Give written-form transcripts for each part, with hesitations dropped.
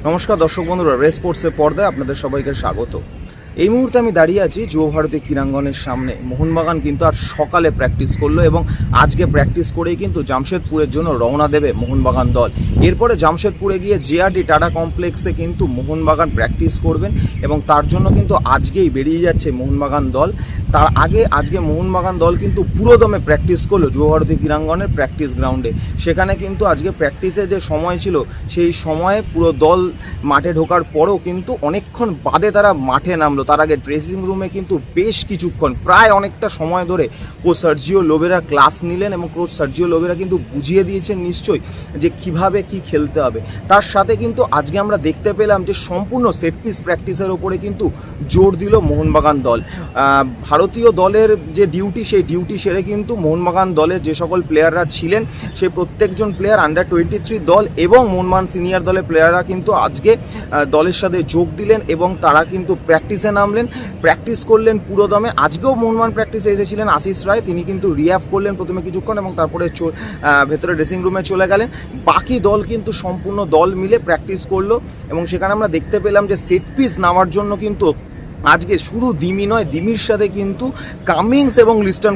নমস্কার দর্শক বন্ধুরা, রেস স্পোর্টসের পর্দায় আপনাদের সবাইকে স্বাগত। এই মুহূর্তে আমি দাঁড়িয়ে আছি যুব ভারতী ক্রীড়াঙ্গনের সামনে। মোহনবাগান কিন্তু আর সকালে প্র্যাকটিস করলো এবং আজকে প্র্যাকটিস করেই কিন্তু জামশেদপুরের জন্য রওনা দেবে মোহনবাগান দল। এরপরে জামশেদপুরে গিয়ে জেআরডি টাটা কমপ্লেক্সে কিন্তু মোহনবাগান প্র্যাকটিস করবেন এবং তার জন্য কিন্তু আজকেই বেরিয়ে যাচ্ছে মোহনবাগান দল। তার আগে আজকে মোহনবাগান দল কিন্তু পুরোদমে প্র্যাকটিস করলো যুব ভারতী ক্রীড়াঙ্গনের প্র্যাকটিস গ্রাউন্ডে। সেখানে কিন্তু আজকে প্র্যাকটিসের যে সময় ছিল সেই সময়ে পুরো দল মাঠে ঢোকার পরও কিন্তু অনেকক্ষণ বাদে তারা মাঠে নামলো। তার আগে ড্রেসিং রুমে কিন্তু বেশ কিছুক্ষণ প্রায় অনেকটা সময় ধরে কোচ সার্জিও লোবেরা ক্লাস নিলেন এবং কোচ সার্জিও লোবেরা কিন্তু বুঝিয়ে দিয়েছেন নিশ্চয়ই যে কিভাবে কি খেলতে হবে। তার সাথে কিন্তু আজকে আমরা দেখতে পেলাম যে সম্পূর্ণ সেট পিস প্র্যাকটিসের ওপরে কিন্তু জোর দিল মোহনবাগান দল। ভারতীয় দলের যে ডিউটি সেই ডিউটি সেরে কিন্তু মোহনবাগান দলের যে সকল প্লেয়াররা ছিলেন সেই প্রত্যেকজন প্লেয়ার আন্ডার 23 দল এবং মোহনবাগান সিনিয়র দলের প্লেয়াররা কিন্তু আজকে দলের সাথে যোগ দিলেন এবং তারা কিন্তু প্র্যাকটিসে নামলেন, প্র্যাকটিস করলেন পুরোদমে। আজকেও মোহনবাগান প্র্যাকটিসে এসেছিলেন আশিস রায়, তিনি কিন্তু রিহ্যাব করলেন প্রথমে কিছুক্ষণ এবং তারপরে ভেতরে ড্রেসিং রুমে চলে গেলেন। বাকি দল কিন্তু সম্পূর্ণ দল মিলে প্র্যাকটিস করলো এবং সেখানে আমরা দেখতে পেলাম যে সেট পিস নামার জন্য কিন্তু আজকে শুধু দিমি নয়, দিমির সাথে কিন্তু কামিংস এবং লিস্টন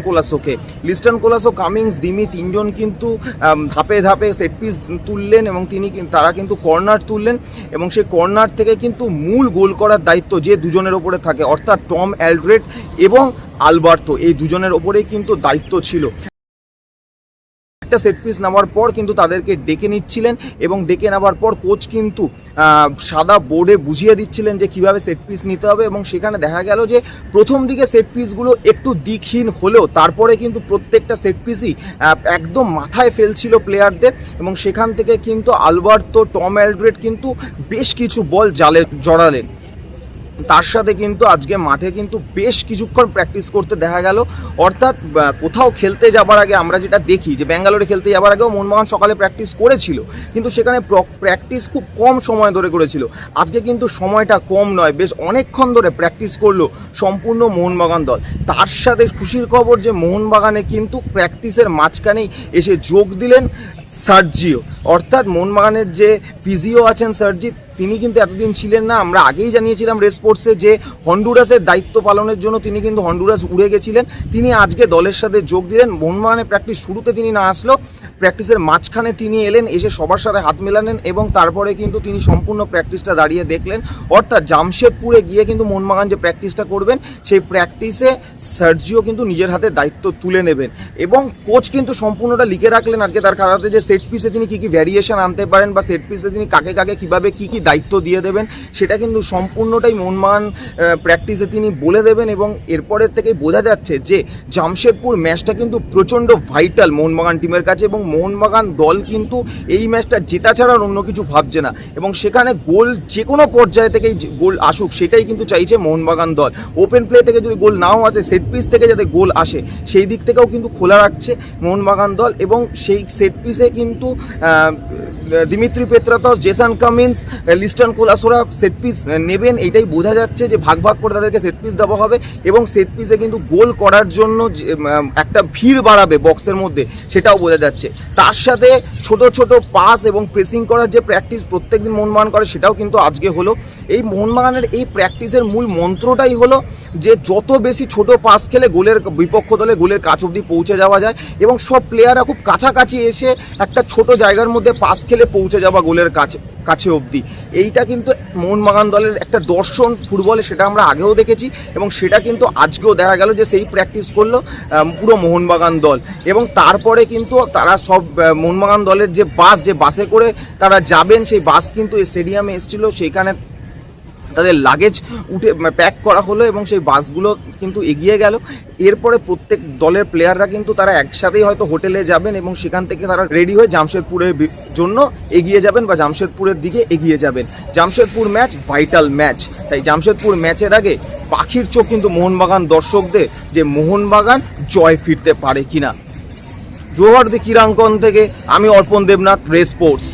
কোলাসো কামিংস দিমি তিনজন কিন্তু ধাপে ধাপে সেট পিস তুললেন এবং তারা কিন্তু কর্নার তুললেন এবং সেই কর্নার থেকে কিন্তু মূল গোল করার দায়িত্ব যে দুজনের ওপরে থাকে, অর্থাৎ টম অ্যালড্রেড এবং আলবার্তো, এই দুজনের ওপরেই কিন্তু দায়িত্ব ছিল। সেট পিস নামার পর কিন্তু তাদেরকে ডেকে নিচ্ছিলেন এবং ডেকে নেওয়ার পর কোচ কিন্তু সাদা বোর্ডে বুঝিয়ে দিচ্ছিলেন যে কিভাবে সেট পিস নিতে হবে এবং সেখানে দেখা গেল যে প্রথম দিকে সেট পিসগুলো একটু দিকহীন হলেও তারপরে কিন্তু প্রত্যেকটা সেট পিসই একদম মাথায় ফেলছিল প্লেয়ারদের এবং সেখান থেকে কিন্তু আলবার্তো, টম অ্যালড্রেড কিন্তু বেশ কিছু বল জালে জড়ালেন। তার সাথে কিন্তু আজকে মাঠে কিন্তু বেশ কিছুক্ষণ প্র্যাকটিস করতে দেখা গেল। অর্থাৎ কোথাও খেলতে যাবার আগে আমরা যেটা দেখি যে ব্যাঙ্গালোরে খেলতে যাবার আগেও মোহনবাগান সকালে প্র্যাকটিস করেছিল, কিন্তু সেখানে প্র্যাকটিস খুব কম সময় ধরে করেছিল। আজকে কিন্তু সময়টা কম নয়, বেশ অনেকক্ষণ ধরে প্র্যাকটিস করলো সম্পূর্ণ মোহনবাগান দল। তার সাথে খুশির খবর যে মোহনবাগানে কিন্তু প্র্যাকটিসের মাঝখানেই এসে যোগ দিলেন সার্জিও, অর্থাৎ মোহনবাগানের যে ফিজিও আছেন সার্জি, তিনি কিন্তু এতদিন ছিলেন না। আমরা আগেই জানিয়েছিলাম রেস স্পোর্টসে যে হন্ডুরাসের দায়িত্ব পালনের জন্য তিনি কিন্তু হন্ডুরাস উড়ে গেছিলেন। তিনি আজকে দলের সাথে যোগ দিলেন। মোহনবাগানের প্র্যাকটিস শুরুতে তিনি না আসলেও প্র্যাকটিসের মাঝখানে তিনি এলেন, এসে সবার সাথে হাত মেলালেন এবং তারপরে কিন্তু তিনি সম্পূর্ণ প্র্যাকটিসটা দাঁড়িয়ে দেখলেন। অর্থাৎ জামশেদপুরে গিয়ে কিন্তু মোহনবাগান যে প্র্যাকটিসটা করবেন সেই প্র্যাকটিসে সার্জিও কিন্তু নিজের হাতে দায়িত্ব তুলে নেবেন এবং কোচ কিন্তু সম্পূর্ণটা লিখে রাখলেন আজকে তার খাতাতে যে সেট পিসে তিনি কী কী ভ্যারিয়েশন আনতে পারেন বা সেট পিসে তিনি কাকে কাকে কীভাবে কী কী দায়িত্ব দিয়ে দেবেন সেটা কিন্তু সম্পূর্ণটাই মোহনবাগান প্র্যাকটিসে তিনি বলে দেবেন। এবং এরপরের থেকেই বোঝা যাচ্ছে যে জামশেদপুর ম্যাচটা কিন্তু প্রচণ্ড ভাইটাল মোহনবাগান টিমের কাছে এবং মোহনবাগান দল কিন্তু এই ম্যাচটা জেতা ছাড়া অন্য কিছু ভাবছে না এবং সেখানে গোল যে কোনো পর্যায়ে থেকেই গোল আসুক সেটাই কিন্তু চাইছে মোহনবাগান দল। ওপেন প্লে থেকে যদি গোল নাও আসে, সেট পিস থেকে যাতে গোল আসে সেই দিক থেকেও কিন্তু খোলা রাখছে মোহনবাগান দল এবং সেই সেট পিসে কিন্তু Dimitri Petratos, Jason Cummins, Liston কোলাসোরা সেট পিস নেবেন। এইটাই বোঝা যাচ্ছে যে ভাগ ভাগ করে তাদেরকে সেট পিস দেওয়া হবে এবং সেট পিসে কিন্তু গোল করার জন্য একটা ভিড় বাড়াবে বক্সের মধ্যে, সেটাও বোঝা যাচ্ছে। তার সাথে ছোট ছোট পাস এবং প্রেসিং করার যে প্র্যাকটিস প্রত্যেকদিন মোহনবাগান করে সেটাও কিন্তু আজকে হলো। এই মোহনবাগানের এই প্র্যাকটিসের মূল মন্ত্রটাই হলো যে যত বেশি ছোট পাস খেলে গোলের বিপক্ষ দলে গোলের কাছ অবধি পৌঁছে যাওয়া যায় এবং সব প্লেয়াররা খুব কাছাকাছি এসে একটা ছোট জায়গার মধ্যে পাস খেলে পৌঁছে যাওয়া গোলের কাছে অবধি। এইটা কিন্তু মোহনবাগান দলের একটা দর্শন ফুটবলে, সেটা আমরা আগেও দেখেছি এবং সেটা কিন্তু আজকেও দেখা গেল যে সেই প্র্যাকটিস করলো পুরো মোহনবাগান দল। এবং তারপরে কিন্তু তারা সব মোহনবাগান দলের যে বাসে করে তারা যাবেন সেই বাস কিন্তু স্টেডিয়ামে এসেছিলো, সেইখানে তাদের লাগেজ উঠে প্যাক করা হলো এবং সেই বাসগুলো কিন্তু এগিয়ে গেল। এরপরে প্রত্যেক দলের প্লেয়াররা কিন্তু তারা একসাথেই হয়তো হোটেলে যাবেন এবং সেখান থেকে তারা রেডি হয়ে জামশেদপুরের জন্য এগিয়ে যাবেন বা জামশেদপুরের দিকে এগিয়ে যাবেন। জামশেদপুর ম্যাচ ভাইটাল ম্যাচ, তাই জামশেদপুর ম্যাচের আগে পাখির চোখ কিন্তু মোহনবাগান দর্শকদের যে মোহনবাগান জয় ফিরতে পারে কিনা। যুব ভারতী ক্রীড়াঙ্গন থেকে আমি অর্পণ দেবনাথ, রেস স্পোর্টস।